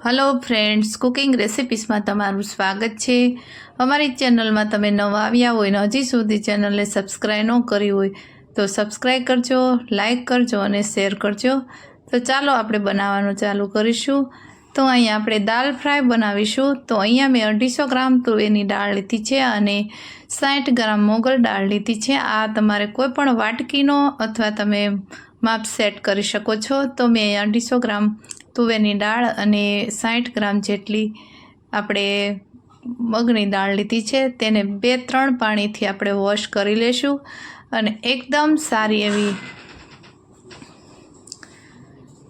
Hello friends, cooking recipes में तमारुं स्वागत है। अमारी चेनल में तमे नवा आव्या होय ने हजी सुधी चेनल ने सब्सक्राइब न करी होय तो सब्सक्राइब करजो, लाइक करजो और शेर करजो। तो चलो आपणे बनाववानुं चालू करीशुं। तो अहींया आपणे दाल फ्राय बनावीशुं। तो अहींया मैं 250 ग्राम तुवेरनी दाळ लीधी छे अने 60 ग्राम मोगल दाळ लीधी छे। आ तमारे कोईपण वाटकीनो अथवा तमे माप सेट करी शको छो। तो मैं 250 ग्राम तुवेरनी दाळ अने 60 ग्राम जेटली आपणे मगनी दाळ लीधी छे। तेने 2-3 पाणीथी आपणे वॉश करी लेशुं अने एकदम सारी एवी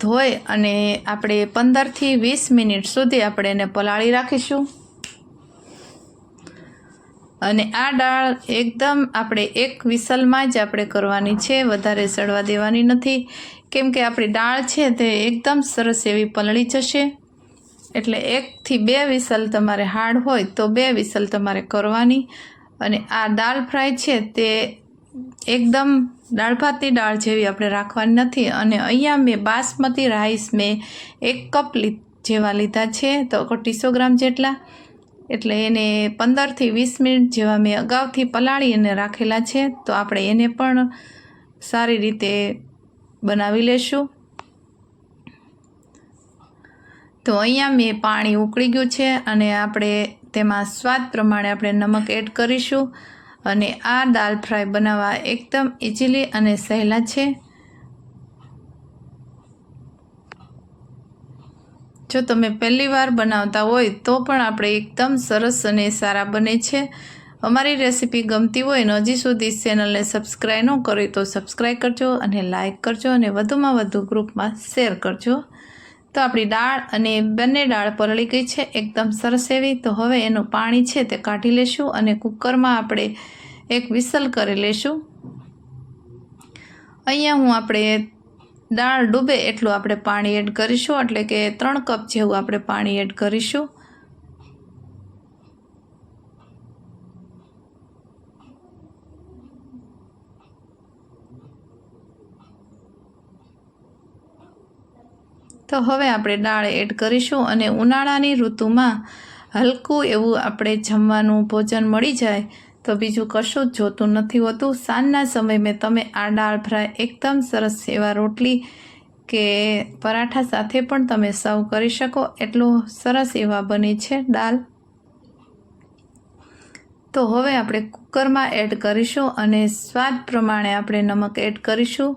धोई अने आपणे 15 થી 20 मिनिट सुधी आपणे एने पलाળી राखीशुं। अने आ दाळ एकदम आपणे एक विसलमां ज आपणे करवानी छे, वधारे सड़वा देवानी नथी, केम के आपणी दाळ छे ते एकदम सरस एवी पलળી जशे। एटले 1 થી 2 विसल तमारे हार्ड होय तो 2 विसल तमारे करवानी। अने आ दाल फ्राय छे ते एकदम दाळ भातनी दाळ जेवी आपणे राखवानी नथी। अने अहींया मैं बासमती राइस में 1 कप जेवा लीधा छे, तो 250 ग्राम जेटला। एटले एने 15 થી 20 मिनिट जेवा मैं अगाउथी पलाળી अने राखेला छे। तो आपणे एने पण सारी रीते बनावी लेशुं। तो अहींया मैं पाणी उकળી गयुं छे अने आपणे तेमां स्वाद प्रमाणे आपणे नमक एड करीशुं। अने आ दाल फ्राय बनाववा एकदम इजीली अने सहेला छे। जो तमे पहली वार बनावता होय तो पण आपणे एकदम सरस अने सारा बने छे। अमारी रेसिपी गमती होय ने हजी सुधी चेनल ने सब्सक्राइब न करी तो सब्सक्राइब करजो अने लाइक करजो अने वधुमां वधु ग्रुप में शेर करजो। तो आपणी दाळ अने बंने दाळ पलળી गई छे एकदम सरस एवी। तो हवे एनुं पाणी छे ते काढी लेशुं अने कुकर में आपणे एक विसल करी लेशुं। अहींया हूँ आपणे दाळ डूबे एटલું આપણે પાણી એડ કરીશું, એટલે કે 3 કપ જેવું આપણે પાણી એડ કરીશું। તો હવે આપણે દાળ એડ કરીશું અને ઉનાળાની ઋતુમાં હલકું એવું આપણે જમવાનું ભોજન મળી જાય તો બીજું કશું જ જોતું નથી હોતું। સાંજના સમયે તમે આ દાળ ફ્રાય એકદમ સરસ એવા રોટલી કે પરાઠા સાથે પણ તમે સર્વ કરી શકો, એટલું સરસ એવા બને છે દાળ। તો હવે આપણે કુકરમાં એડ કરીશું અને સ્વાદ પ્રમાણે આપણે નમક એડ કરીશું।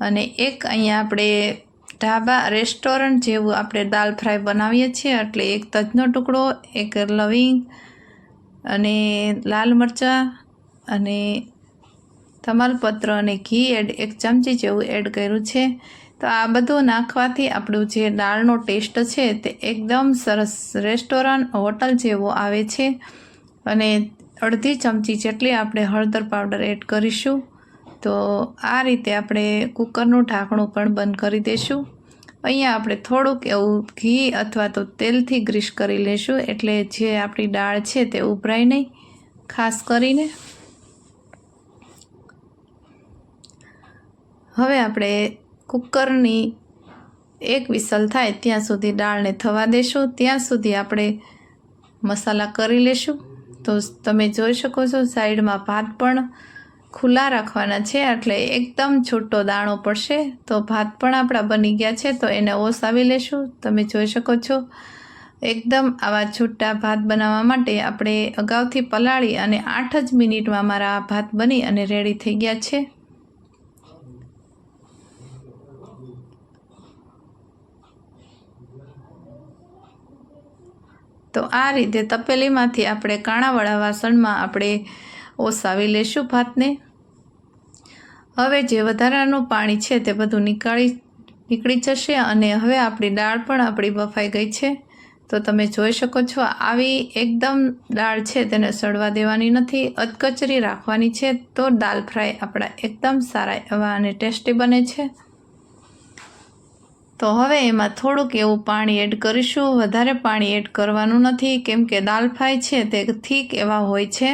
અને એક અહીંયા આપણે ઢાબા રેસ્ટોરન્ટ જેવું આપણે દાળ ફ્રાય બનાવીએ છીએ, એટલે એક તજનો ટુકડો, એક લવિંગ અને લાલ મરચાં અને તમાલપત્ર અને ઘી એડ 1 ચમચી જેવું એડ કર્યું છે। તો આ બધું નાખવાથી આપણું જે દાળનો ટેસ્ટ છે તે એકદમ સરસ રેસ્ટોરન્ટ હોટલ જેવો આવે છે। અને અડધી ચમચી જેટલી આપણે હળદર પાવડર એડ કરીશું। તો આ રીતે આપણે કુકરનું ઢાંકણું પણ બંધ કરી દઈશું। અહીંયા આપણે થોડુંક એવું ઘી અથવા તો તેલથી ગ્રીસ કરી લેશું, એટલે જે આપણી દાળ છે તે ઉભરાય નહીં ખાસ કરીને। હવે આપણે કુકરની 1 વિસલ થાય ત્યાં સુધી દાળને થવા દેશું, ત્યાં સુધી આપણે મસાલા કરી લેશું। તો તમે જોઈ શકો છો સાઈડમાં ભાત પણ खुला राखवाना छे, એટલે एकदम छूटो दाणो पड़शे। तो भात पण आपड़ा बनी गया छे, तो एने ओसावी लेशुं। तमे जोई शको छो एकदम आवा छूटा भात बनाववा माटे आपणे अगाउथी पलाળી अने 8 ज मिनिटमां मारा भात बनी अने रेडी थई गया छे। तो आ रीते तपेलीमांथी आपणे काणावाळा वासणमां आपणे ओसावी लेशुं भातने। हवे जे वधारानुं पाणी छे ते बधुं નીકળી જશે અને હવે આપણી દાળ પણ આપણી બફાઈ ગઈ છે। તો તમે જોઈ શકો છો આવી એકદમ દાળ છે તેને સડવા દેવાની નથી, અધકચરી રાખવાની છે, તો દાળ ફ્રાય આપણા એકદમ સારા એવા અને ટેસ્ટી બને છે। તો હવે એમાં થોડુંક એવું પાણી એડ કરીશું, વધારે પાણી એડ કરવાનું નથી, કેમ કે દાળ ફ્રાય છે તે થીક એવા હોય છે।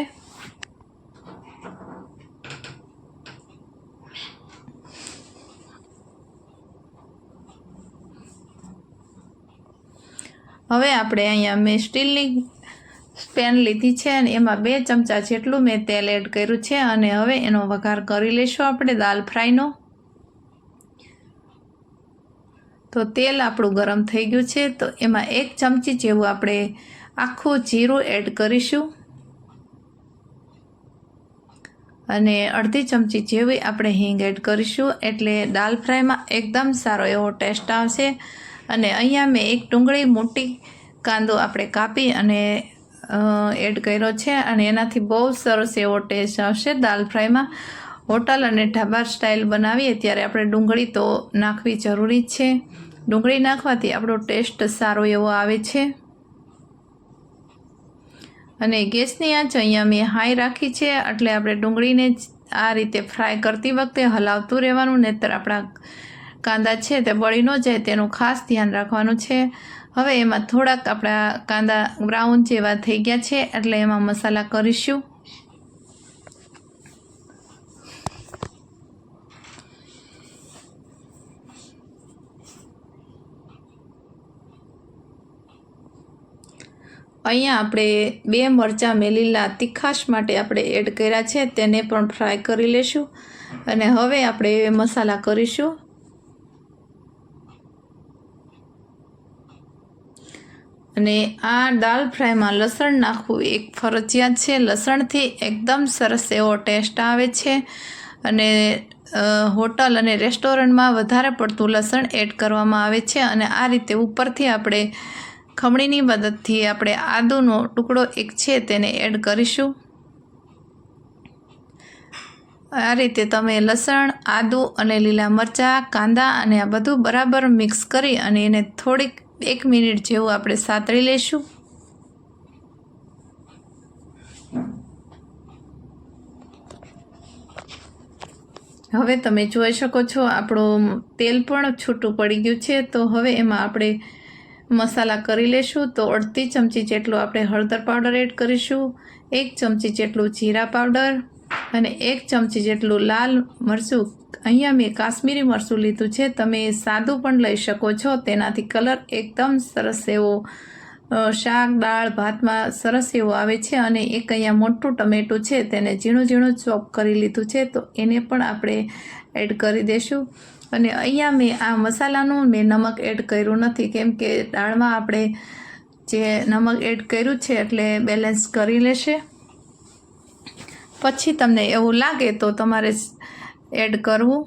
હવે આપણે અહીંયા મેં સ્ટીલની પેન લીધી છે અને એમાં 2 ચમચા જેટલું મેં તેલ એડ કર્યું છે અને હવે એનો વઘાર કરી લઈશું આપણે દાલ ફ્રાયનો. તો તેલ આપણું ગરમ થઈ ગયું છે તો એમાં 1 ચમચી જેવું આપણે આખું જીરું એડ કરીશું અને અડધી ચમચી જેવી આપણે હિંગ એડ કરીશું, એટલે દાલ ફ્રાયમાં એકદમ સારો એવો ટેસ્ટ આવશે. અને અહીંયા મેં એક ડુંગળી મોટી કાંદો આપણે કાપી અને એડ કર્યો છે અને એનાથી બહુ સરસ એવો ટેસ્ટ આવશે દાલ ફ્રાયમાં. હોટલ અને ઢાબા સ્ટાઇલ બનાવીએ ત્યારે આપણે ડુંગળી તો નાખવી જરૂરી જ છે. ડુંગળી નાખવાથી આપણો ટેસ્ટ સારો એવો આવે છે. અને ગેસની આંચ અહીંયા મેં હાઈ રાખી છે, એટલે આપણે ડુંગળીને આ રીતે ફ્રાય કરતી વખતે હલાવતું રહેવાનું, નહીંતર આપણા કાંદા છે તે બળી ન જાય તેનું ખાસ ધ્યાન રાખવાનું છે. હવે એમાં થોડાક આપણા કાંદા બ્રાઉન જેવા થઈ ગયા છે એટલે એમાં મસાલા કરીશું. અહીંયા આપણે 2 મરચાં મેં લીલા તીખાશ માટે આપણે એડ કર્યા છે, તેને પણ ફ્રાય કરી લેશું. અને હવે આપણે મસાલા કરીશું. અને આ દાલ ફ્રાયમાં લસણ નાખવું એક ફરજિયાત છે. લસણથી એકદમ સરસ એવો ટેસ્ટ આવે છે અને હોટલ અને રેસ્ટોરન્ટમાં વધારે પડતું લસણ એડ કરવામાં આવે છે. અને આ રીતે ઉપરથી આપણે ખમણીની મદદથી આપણે આદુનો ટુકડો એક છે તેને એડ કરીશું. આ રીતે તમે લસણ, આદુ અને લીલા મરચાં, કાંદા અને આ બધું બરાબર મિક્સ કરી અને એને થોડીક 1 મિનિટ જેવું આપણે સાતળી લઈશું. હવે તમે જોઈ શકો છો આપણું તેલ પણ છૂટું પડી ગયું છે. તો હવે એમાં આપણે મસાલા કરી લેશું. તો અડધી ચમચી જેટલું આપણે હળદર પાવડર એડ કરીશું, 1 ચમચી જેટલું જીરા પાવડર અને 1 ચમચી જેટલું લાલ મરચું. અહીંયા મેં કાશ્મીરી મરચું લીધું છે, તમે સાદું પણ લઈ શકો છો. તેનાથી કલર એકદમ સરસ એવો શાક, દાળ, ભાતમાં સરસ એવો આવે છે. અને એક અહીંયા મોટું ટમેટું છે તેને ઝીણું ઝીણું ચોપ કરી લીધું છે, તો એને પણ આપણે એડ કરી દઈશું. અને અહીંયા મેં આ મસાલાનું નમક એડ કર્યું નથી, કેમ કે દાળમાં આપણે જે નમક એડ કર્યું છે એટલે બેલેન્સ કરી લેશે. પછી તમને એવું લાગે તો તમારે એડ કરવું.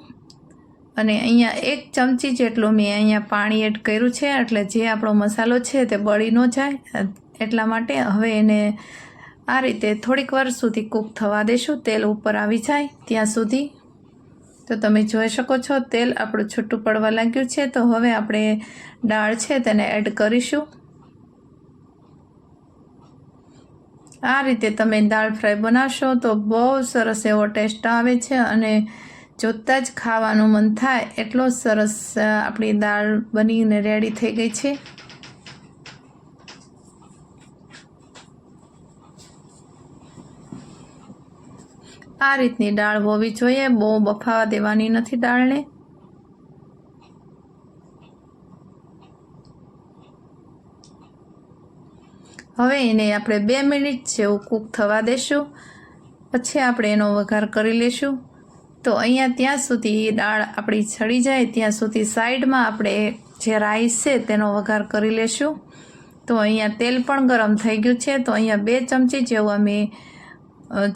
અને અહીંયા 1 ચમચી જેટલું મેં અહીંયા પાણી એડ કર્યું છે, એટલે જે આપણો મસાલો છે તે બળી ન જાય એટલા માટે. હવે એને આ રીતે થોડીક વાર સુધી કૂક થવા દેશું, તેલ ઉપર આવી જાય ત્યાં સુધી. તો તમે જોઈ શકો છો તેલ આપણું છૂટું પડવા લાગ્યું છે. તો હવે આપણે દાળ છે તેને એડ કરીશું. આ રીતે તમે દાળ ફ્રાય બનાવશો તો બહુ સરસ એવો ટેસ્ટ આવે છે અને જોતાં જ ખાવાનું મન થાય એટલો સરસ આપણી દાળ બનીને રેડી થઈ ગઈ છે. આ રીતની દાળ હોવી જોઈએ, બહુ બફાવા દેવાની નથી દાળને. હવે એને આપણે 2 મિનિટ જેવું કૂક થવા દેશું, પછી આપણે એનો વઘાર કરી લેશું. તો અહીંયા ત્યાં સુધી દાળ આપણી ચડી જાય ત્યાં સુધી સાઈડમાં આપણે જે રાઈસ છે તેનો વઘાર કરી લેશું. તો અહીંયા તેલ પણ ગરમ થઈ ગયું છે. તો અહીંયા 2 ચમચી જેવું અમે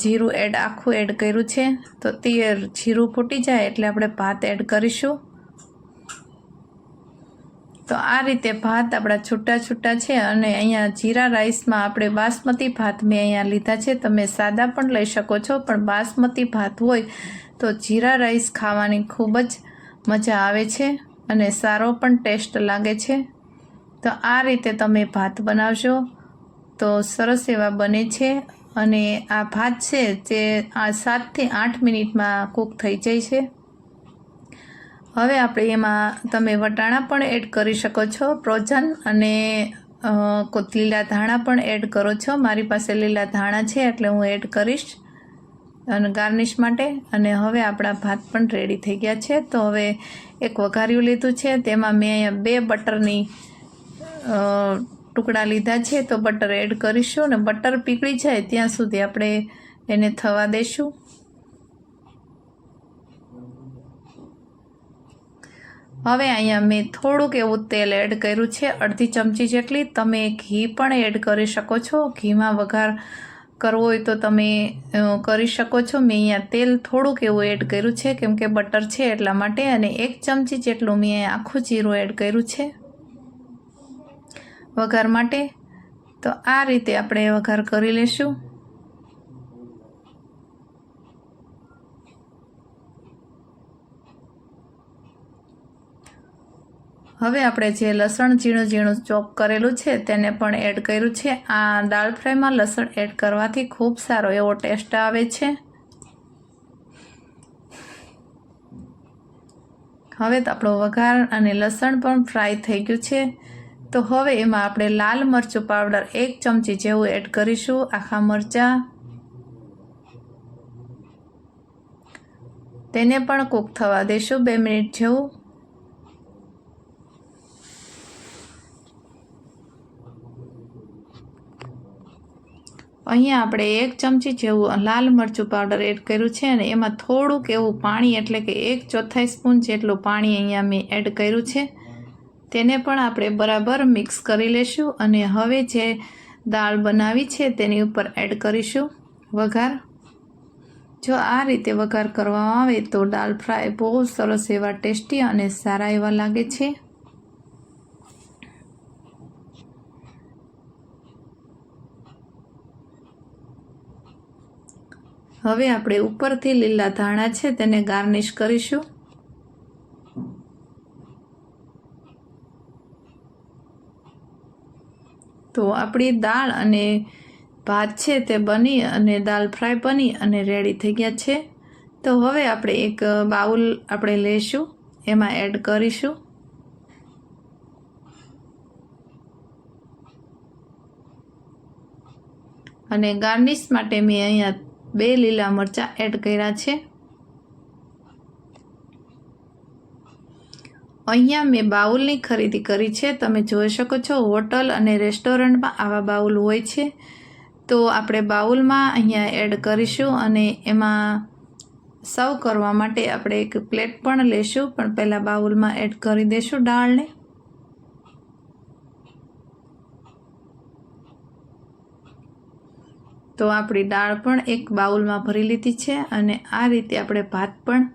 જીરું આખું એડ કર્યું છે. તો તે જીરું ફૂટી જાય એટલે આપણે ભાત એડ કરીશું. તો આ રીતે ભાત આપણા છૂટા છૂટા છે. અને અહીંયા જીરા રાઈસમાં આપણે બાસમતી ભાત મેં અહીંયા લીધા છે. તમે સાદા પણ લઈ શકો છો, પણ બાસમતી ભાત હોય તો જીરા રાઈસ ખાવાની ખૂબ જ મજા આવે છે અને સારો પણ ટેસ્ટ લાગે છે. તો આ રીતે તમે ભાત બનાવશો તો સરસ એવા બને છે. અને આ ભાત છે તે 7 થી 8 મિનિટમાં કૂક થઈ જાય છે. હવે આપણે એમાં તમે વટાણા પણ એડ કરી શકો છો, ફ્રોઝન, અને લીલા ધાણા પણ એડ કરો છો. મારી પાસે લીલા ધાણા છે એટલે હું એડ કરીશ અને ગાર્નિશ માટે. અને હવે આપણા ભાત પણ રેડી થઈ ગયા છે. તો હવે એક વઘાર્યું લીધું છે, તેમાં મેં અહીંયા 2 બટરની ટુકડા લીધા છે તો બટર એડ કરીશું અને બટર પીગળી જાય ત્યાં સુધી આપણે એને થવા દઈશું। હવે અહીંયા મેં થોડુંક એવું તેલ એડ કર્યું છે, અડધી ચમચી જેટલી। તમે ઘી પણ એડ કરી શકો છો, ઘીમાં વઘાર કરવો હોય તો તમે કરી શકો છો। મેં અહીંયા તેલ થોડુંક એવું એડ કર્યું છે કેમ કે બટર છે એટલા માટે, અને 1 ચમચી જેટલું મેં આખું જીરું એડ કર્યું છે વઘાર માટે। તો આ રીતે આપણે વઘાર કરી લેશું। હવે આપણે જે લસણ ઝીણું ઝીણું ચોપ કરેલું છે તેને પણ એડ કર્યું છે। આ દાળ ફ્રાયમાં લસણ એડ કરવાથી ખૂબ સારો એવો ટેસ્ટ આવે છે। હવે તો આપણો વઘાર અને લસણ પણ ફ્રાય થઈ ગયું છે। તો હવે એમાં આપણે લાલ મરચું પાવડર 1 ચમચી જેવું એડ કરીશું, આખા મરચાં। તેને પણ કૂક થવા દઈશું 2 મિનિટ જેવું। અહીંયા આપણે 1 ચમચી જેવું લાલ મરચું પાવડર એડ કર્યું છે અને એમાં થોડુંક એવું પાણી એટલે કે 1/4 સ્પૂન જેટલું પાણી અહીંયા મેં એડ કર્યું છે। તેને પણ આપણે બરાબર મિક્સ કરી લેશું અને હવે જે દાળ બનાવી છે તેની ઉપર એડ કરીશું વઘાર। જો આ રીતે વઘાર કરવામાં આવે તો દાળ ફ્રાય બહુ સરસ એવા ટેસ્ટી અને સારા એવા લાગે છે। હવે આપણે ઉપરથી લીલા ધાણા છે તેને ગાર્નિશ કરીશું। તો આપણી દાળ અને ભાત છે તે બની અને દાળ ફ્રાય બની અને રેડી થઈ ગયા છે। તો હવે આપણે એક બાઉલ આપણે લઈશું, એમાં એડ કરીશું। અને ગાર્નિશ માટે મેં અહીંયા 2 લીલા મરચાં એડ કર્યા છે। અહીંયા મેં બાઉલની ખરીદી કરી છે, તમે જોઈ શકો છો હોટલ અને રેસ્ટોરન્ટમાં આવા બાઉલ હોય છે। તો આપણે બાઉલમાં અહીંયા એડ કરીશું અને એમાં સર્વ કરવા માટે આપણે એક પ્લેટ પણ લેશું, પણ પહેલાં બાઉલમાં એડ કરી દઈશું દાળને। તો આપણી દાળ પણ એક બાઉલમાં ભરી લીધી છે અને આ રીતે આપણે ભાત પણ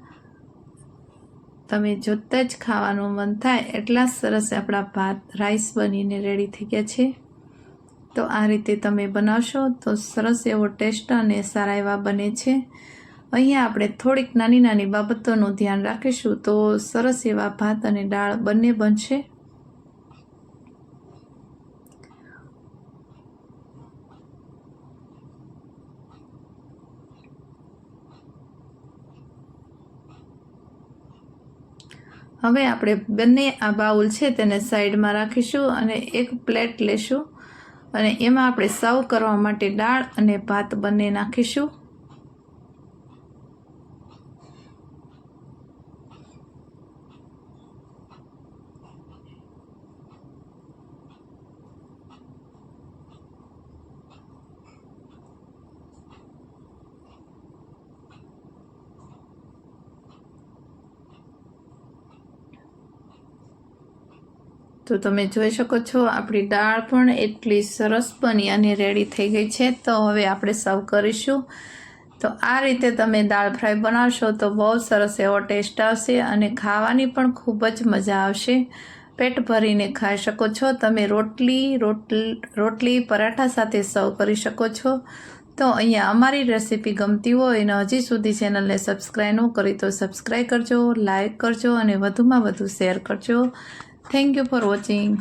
તમે જોતાં જ ખાવાનું મન થાય એટલા સરસ આપણા ભાત રાઈસ બનીને રેડી થઈ ગયા છે। તો આ રીતે તમે બનાવશો તો સરસ એવો ટેસ્ટ અને સારા એવા બને છે। અહીંયા આપણે થોડીક નાની નાની બાબતોનું ધ્યાન રાખીશું તો સરસ એવા ભાત અને દાળ બંને બનશે। હવે આપણે બંને આ બાઉલ છે તેને સાઈડમાં રાખીશું અને એક પ્લેટ લેશું અને એમાં આપણે સર્વ કરવા માટે દાળ અને ભાત બંને નાખીશું। તો તમે જોઈ શકો છો આપણી દાળ પણ એટલી સરસ બની અને રેડી થઈ ગઈ છે। તો હવે આપણે સર્વ કરીશું। તો આ રીતે તમે દાળ ફ્રાય બનાવશો તો બહુ સરસ એવો ટેસ્ટ આવશે અને ખાવાની પણ ખૂબ જ મજા આવશે। પેટ ભરીને ખાઈ શકો છો તમે। રોટલી પરાઠા સાથે સર્વ કરી શકો છો। તો અહીંયા અમારી રેસીપી ગમતી હોય અને હજી સુધી ચેનલને સબસ્ક્રાઈબ ન કરી તો સબસ્ક્રાઈબ કરજો, લાઈક કરજો અને વધુમાં વધુ શેર કરજો। Thank you for watching.